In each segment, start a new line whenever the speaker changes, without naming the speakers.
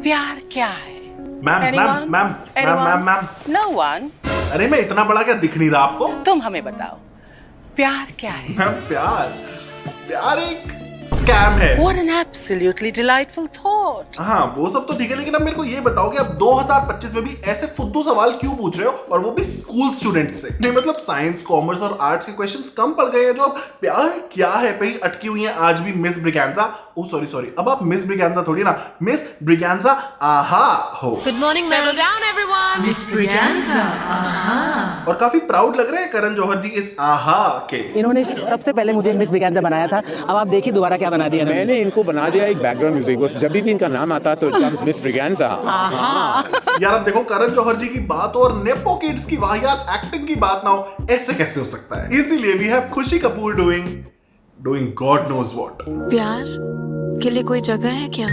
प्यार क्या है?
Ma'am ma'am ma'am ma'am ma'am ma'am
no one.
अरे मैं इतना बड़ा क्या दिख नहीं रहा आपको?
तुम हमें बताओ, प्यार क्या है?
मैम प्यार प्यार एक स्कैम है।
What an absolutely delightful thought.
हाँ वो सब तो ठीक है, लेकिन अब मेरे को ये बताओ कि अब 2025 में भी ऐसे फुद्दू सवाल क्यों पूछ रहे हो, और वो भी स्कूल स्टूडेंट्स से? नहीं मतलब साइंस कॉमर्स और आर्ट्स के क्वेश्चंस कम पड़ गए हैं जो अब प्यार क्या है पे ही अटकी हुई हैं आज भी मिस ब्रिगेंजा। ओ सॉरी अब आप मिस ब्रिगेंजा थोड़ी ना, मिस ब्रिगेंजा आहा हो।
Good morning
Settle down, everyone.
Miss Braganza.
और काफी प्राउड लग रहे हैं करण जौहर जी इस आहा के।
इन्होंने सबसे पहले मुझे मिस ब्रिगेंजा बनाया था, अब आप देखिए दोबारा क्या बना दिया
मैंने इनको बना दिया एक बैकग्राउंड म्यूजिक, बस जब भी इनका नाम आता तो इट्स मिस ब्रिगेंजा।
यार अब देखो करण जौहर जी की बात हो और नेपो किड्स की वाहियात एक्टिंग की बात ना हो, ऐसे कैसे हो सकता है? इसीलिए we have Khushi Kapoor doing God knows what.
प्यार के लिए कोई जगह है क्या?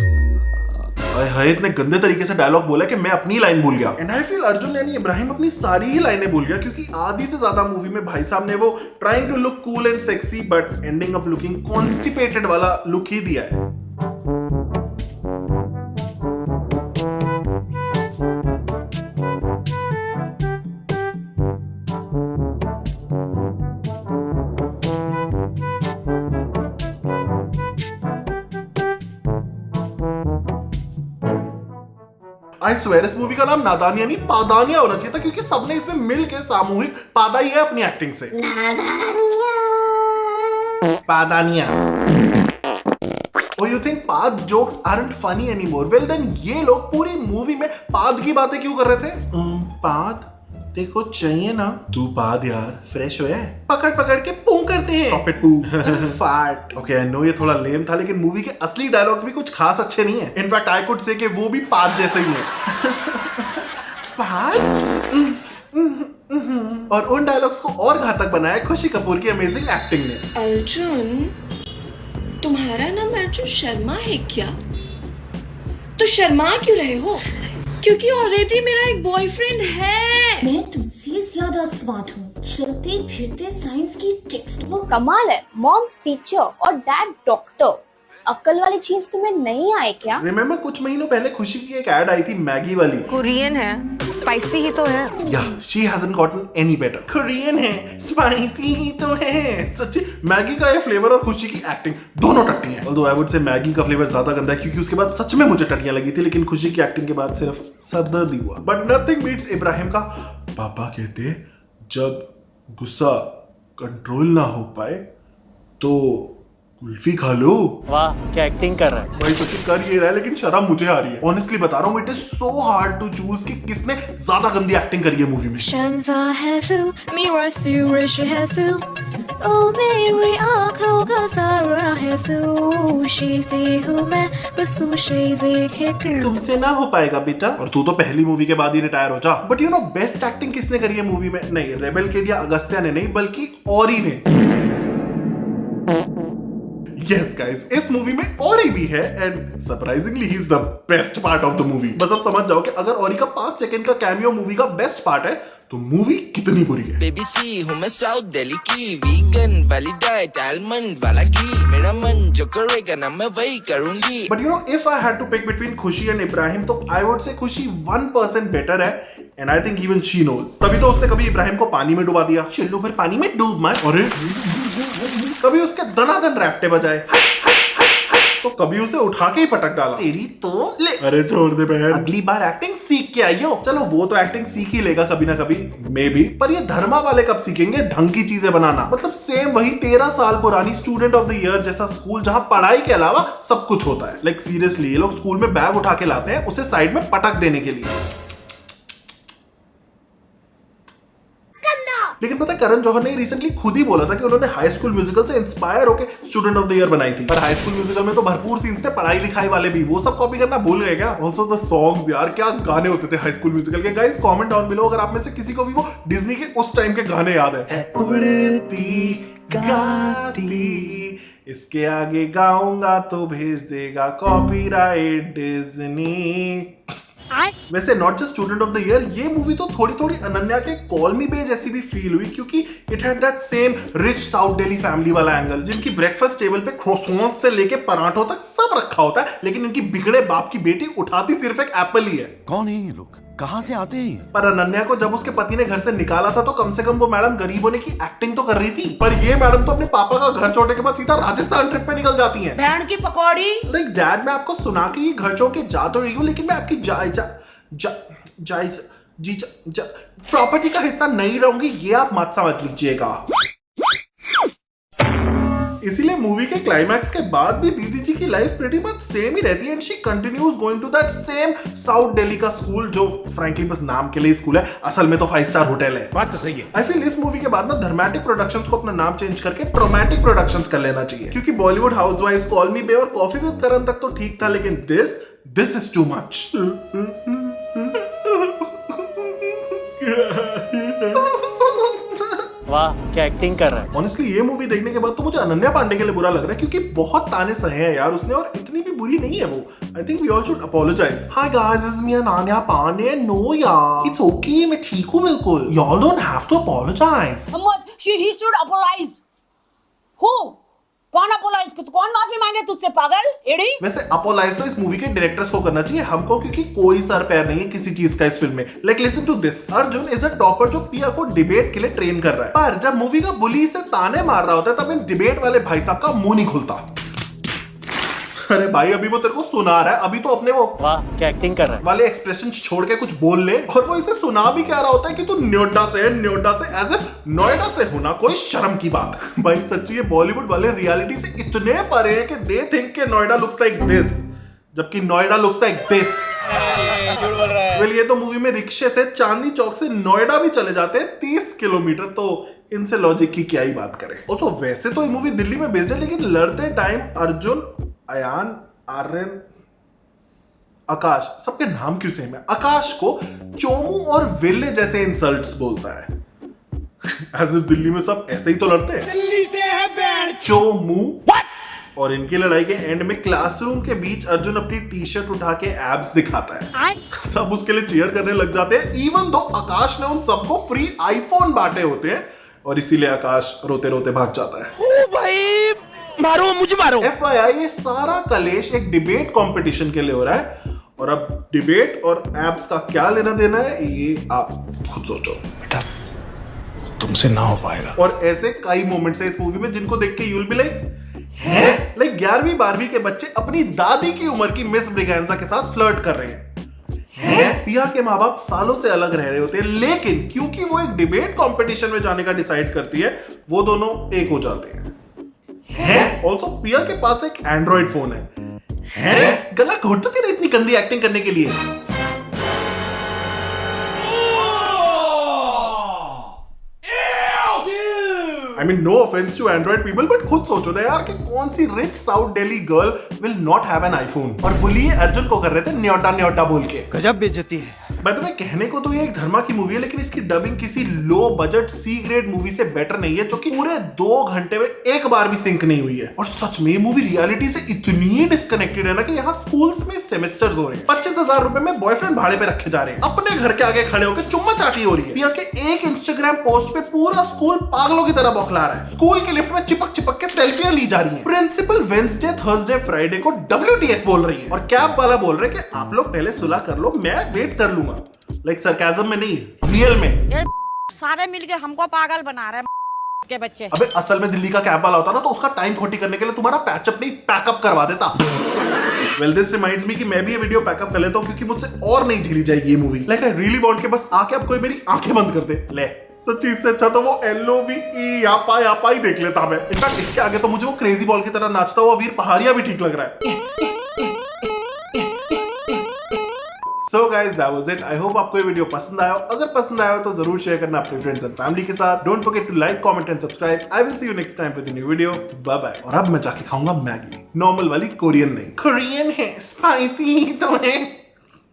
हाय इतने गंदे तरीके से डायलॉग बोला कि मैं अपनी लाइन भूल गया। एंड आई फील अर्जुन यानी इब्राहिम अपनी सारी ही लाइनें भूल गया, क्योंकि आधी से ज्यादा मूवी में भाई साहब ने वो trying to look cool and sexy but ending up looking constipated वाला लुक ही दिया है। आई स्वेयर इस मूवी का नाम नादानिया नहीं पादानिया होना चाहिए था, क्योंकि सबने इसमें मिल के सामूहिक पादा ही है अपनी एक्टिंग से। पादानिया। और यू थिंक पाद jokes aren't funny anymore? Well then ये लोग पूरी मूवी में पाद की बातें क्यों कर रहे थे? पाद देखो चाहिए ना, तू पाद यार फ्रेश हो है, पकड़ पकड़ के पू करते हैं। स्टॉप इट पू फाट। ओके आई नो ये थोड़ा लेम था, लेकिन मूवी के असली डायलॉग्स भी कुछ खास अच्छे नहीं है। इनफैक्ट आई कुड से कि वो भी पाद जैसे ही है। पाद। और उन डायलॉग्स को और घातक बनाया खुशी कपूर की अमेजिंग एक्टिंग ने।
अर्जुन, तुम्हारा नाम अर्जुन शर्मा है क्या? तो शर्मा क्यों रहे हो? क्योंकि ऑलरेडी मेरा एक बॉयफ्रेंड है।
मैं तुमसे ज्यादा स्मार्ट हूँ, चलते फिरते साइंस की टेक्स्ट बुक।
कमाल है, मॉम टीचर और डैड डॉक्टर। अक्ल वाली चीज तुम्हें नहीं आई क्या?
रिमेम्बर कुछ महीनों पहले खुशी की एक ऐड आई थी मैगी वाली।
कोरियन है, स्पाइसी ही तो है।
या she hasn't gotten any better. Korean है, स्पाइसी ही तो है। सच्ची मैगी का ये फ्लेवर और खुशी की एक्टिंग दोनों टट्टी हैं। ऑल्दो आई वुड से मैगी का फ्लेवर ज्यादा गंदा है, क्योंकि उसके बाद सच में मुझे टट्टियां लगी थी, लेकिन खुशी की एक्टिंग के बाद सिर्फ सरदर्द हुआ। बट नथिंग बीट्स इब्राहिम का पापा कहते जब गुस्सा कंट्रोल ना हो पाए तो कुल्फी खा लो।
वाह क्या एक्टिंग कर रहा है
भाई सच्ची कर ये रहा है, लेकिन शर्म मुझे आ रही है। ऑनेस्टली बता रहा हूँ, it is so hard to choose कि किसने ज्यादा गंदी एक्टिंग करी है मूवी में।
选择黑素，迷若素，若是黑素。Oh Mary, आँखों का सारा है तू, शीशी हूँ मैं, बस तू शीशी के कर।
तुमसे ना हो पाएगा बेटा, और तू तो पहली मूवी के बाद ही रिटायर हो जा। But you no best acting किसने करी है मूवी में? नहीं रेबेल किड या अगस्त्या ने नहीं, बल्कि औरी ने। Yes guys, इस मूवी में औरी भी है and surprisingly he is the best part of the movie. बस अब समझ जाओ कि अगर औरी का 5 सेकंड का कैमियो मूवी का बेस्ट पार्ट है तो मूवी कितनी बुरी है।
बेबी सी हूँ मैं साउथ दिल्ली की, वीगन वाली डाइट आलमंड वाला घी, मेरा मन जो करेगा ना मैं वही करूंगी।
But you know if I had to pick between Khushi and Ibrahim तो I would say Khushi 1% better है, and I think even she knows. तभी तो उसने कभी इब्राहिम को पानी में डुबा दिया, चिल्लो भर पानी में डूब मत। अरे कभी उसके दनादन रैप्टे बजाए, तो कभी उसे उठा के ही पटक डाला। तेरी तो ले। अरे छोड़ दे बहन, अगली बार एक्टिंग सीख के आइयो। चलो वो तो एक्टिंग सीख ही लेगा कभी ना कभी मे बी, पर ये धर्मा वाले कब सीखेंगे ढंग की चीजें बनाना? मतलब सेम वही 13 साल पुरानी स्टूडेंट ऑफ द ईयर जैसा स्कूल जहां पढ़ाई के अलावा सब कुछ होता है। लाइक सीरियसली ये लोग स्कूल में बैग उठा के लाते हैं उसे साइड में पटक देने के लिए। लेकिन पता है करण जौहर ने रिसेंटली खुद ही बोला था कि उन्होंने हाई स्कूल म्यूजिकल से इंस्पायर होकर स्टूडेंट ऑफ द ईयर बनाई थी। पर हाई स्कूल म्यूजिकल में तो भरपूर सीन्स थे पढ़ाई लिखाई वाले भी, वो सब कॉपी करना भूल गए क्या? ऑल्सो द सॉन्ग्स यार, क्या गाने होते थे हाई स्कूल म्यूजिकल के। गाइस कमेंट डाउन बिलो अगर आप में से किसी को भी वो डिज्नी के उस टाइम के गाने याद है। उड़ती गाती इसके आगे गाऊंगा तो भेज देगा कॉपीराइट डिज्नी। वैसे not just student of the year, ये मूवी तो थोड़ी थोड़ी अनन्या के कॉल मी बे जैसी भी फील हुई, क्योंकि it had that same rich south Delhi family वाला एंगल, जिनकी ब्रेकफास्ट टेबल पे क्रोसोंस से लेके पराठों तक सब रखा होता है, लेकिन इनकी बिगड़े बाप की बेटी उठाती सिर्फ एक एप्पल ही है।
कौन है ये लोग, कहां से आते हैं?
पर अनन्या को जब उसके पति ने घर से निकाला था तो कम से कम वो मैडम गरीब होने की एक्टिंग तो कर रही थी, पर ये मैडम तो अपने पापा का घर छोड़ने के बाद सीधा राजस्थान ट्रिप पे निकल जाती हैं।
बैंड की पकौड़ी।
लाइक डैड, मैं आपको सुना के ये घर छोड़ के जा तो रही हूँ, लेकिन मैं आपकी प्रॉपर्टी का हिस्सा नहीं रहूंगी, ये आप मत समझ लीजिएगा। इसीलिए मूवी के क्लाइमैक्स के बाद भी दीदी जी की लाइफ प्रीटी मच सेम ही रहती है, and she continues going to that same south Delhi का स्कूल, जो फ्रैंकली बस नाम के लिए स्कूल है, असल में तो 5 स्टार होटल है।
बात तो सही है।
आई फील इस मूवी के बाद ना धर्मेटिक प्रोडक्शंस को अपना नाम चेंज करके ट्रोमैटिक प्रोडक्शंस कर लेना चाहिए, क्योंकि बॉलीवुड हाउसवाइफ्स, कॉल मी बे और कॉफी विद करण तक तो ठीक था, लेकिन दिस इज टू मच।
वाह क्या एक्टिंग कर रहा है।
ऑनेस्टली ये मूवी देखने के बाद तो मुझे अनन्या पांडे के लिए बुरा लग रहा है, क्योंकि बहुत ताने सहे हैं यार उसने, और इतनी भी बुरी नहीं है वो। I think we all should apologise. Hi guys, this is me Ananya Pandey. No यार, इट्स ओके, मैं ठीक हूं बिल्कुल। You all don't have to apologise.
He should apologise. Huh? कौन अपोलाइज? कौन माफी मांगे तुझसे, पागल एड़ी?
वैसे अपोलाइज तो इस मूवी के डायरेक्टर्स को करना चाहिए, हमको, क्योंकि कोई सर पैर नहीं है किसी चीज का इस फिल्म में। Like listen to this. Arjun is a topper जो पिया को डिबेट के लिए ट्रेन कर रहा है, पर जब मूवी का बुली से ताने मार रहा होता है तब इन डिबेट वाले भाई साहब का मुंह नहीं खुलता। अरे भाई, अभी वो तेरे को सुना रहा है, अभी तो अपने वो
वाह क्या एक्टिंग कर रहा है
वाले एक्सप्रेशन छोड़ के कुछ बोल ले, और वो इसे सुना भी क्या रहा होता है कि तू न्योडा से एज इफ नोएडा से होना कोई शर्म की बात है। भाई सच्ची ये बॉलीवुड वाले रियलिटी से इतने परे हैं कि दे थिंक के नोएडा लुक्स लाइक दिस, जबकि Noida looks like this. Well, ये तो मूवी में रिक्शे से चांदनी चौक से नोएडा भी चले जाते हैं 30 किलोमीटर, तो इनसे लॉजिक की क्या ही बात करें। ऑल्सो वैसे तो ये मूवी दिल्ली में बेस्ड है, लेकिन लड़ते टाइम अर्जुन, अयान, आर्यन, आकाश, सबके नाम क्यों सेम है? आकाश को चोमू और विले जैसे इंसल्ट्स बोलता है। एज इफ दिल्ली में सब ऐसे ही तो लड़ते हैं। दिल्ली से है बैंड चोमू। और इनकी लड़ाई के एंड में क्लासरूम के बीच अर्जुन अपनी टी शर्ट उठा के एब्स दिखाता है। सब उसके लिए चीयर करने लग जाते हैं, इवन दो आकाश ने उन सबको फ्री आईफोन बांटे होते हैं, और इसीलिए आकाश रोते रोते भाग जाता है।
ओ भाई, मारो मुझे मारो।
FYI, ये सारा कलेश एक डिबेट कंपटीशन के लिए हो रहा है, और अब डिबेट और एब्स का क्या लेना देना है ये आप खुद सोचो।
बेटा तुमसे ना हो पाएगा।
और ऐसे कई मोमेंट्स हैं इस मूवी में जिनको देख के यू विल बी लाइक 11वीं 12वीं के बच्चे अपनी दादी की उम्र की मिस ब्रिगेंजा के साथ फ्लर्ट कर रहे हैं। पिया के माँ बाप सालों से अलग रह रहे होते हैं, लेकिन क्योंकि वो एक डिबेट कंपटीशन में जाने का डिसाइड करती है, वो दोनों एक हो जाते हैं। ऑल्सो पिया के पास एक एंड्रॉइड फोन है। गला घोट तो तेरा इतनी गंदी एक्टिंग करने के लिए। I mean, no offense to Android people, but खुद सोचो ना यार कि कौन सी rich south Delhi girl will not have an iPhone। और बुली अर्जुन को कर रहे थे न्योटा न्योटा बोल के।
गजब बेइज्जती है।
मैं तुम्हें कहने को तो ये एक धर्मा की मूवी है, लेकिन इसकी डबिंग किसी low budget C grade movie से बेटर नहीं है, जो कि पूरे 2 घंटे में एक बार भी सिंक नहीं हुई है। और सच में ये मूवी रियलिटी से इतनी डिस्कनेक्टेड है ना कि यहाँ स्कूल्स में सेमेस्टर्स हो रहे हैं। 25,000 रुपए में बॉयफ्रेंड भाड़े पे रखे जा रहे हैं, अपने घर के आगे खड़े होकर चुम्मा चाटी हो रही है। पिया के एक इंस्टाग्राम पोस्ट पे पूरा स्कूल पागलों की तरह बौखला रहा है। स्कूल के लिफ्ट में चिपक चिपक के सेल्फियां ली जा रही हैं। प्रिंसिपल वेडनेसडे, थर्सडे, फ्राइडे को WTF बोल रही है, और कैब वाला बोल रहे कि आप लोग पहले सुलह कर लो, मैं वेट कर लूंगा। लाइक सरकाज़म में नहीं, रियल में।
सारे मिलके हमको पागल बना रहे हैं के बच्चे।
अबे असल में दिल्ली का कैब वाला होता ना तो उसका टाइम खोटी करने के लिए तुम्हारा पैचअप नहीं पैकअप करवा देता। वेल, दिस रिमाइंड्स मी कि मैं भी ये वीडियो पैकअप कर लेता हूँ, क्योंकि मुझसे और नहीं झेली जाएगी ये movie. Like I really want के बस आके अब कोई मेरी आंखें बंद कर दे। ले, सच्ची इससे अच्छा तो वो LOVE यापा ही देख लेता मैं। इनफैक्ट इसके आगे तो मुझे वो क्रेजी बॉल की तरह नाचता हुआ वीर पहाड़िया भी ठीक लग रहा है। So guys, that was it. I hope आपको ये वीडियो पसंद आया। अगर पसंद आया हो तो जरूर शेयर करना अपने फ्रेंड्स एंड फैमिली के साथ। Don't forget to like, comment and subscribe. I will see you next time with a new video. Bye bye. और अब मैं जाके खाऊंगा मैगी, नॉर्मल वाली, कोरियन नहीं। कोरियन है, स्पाइसी तो है।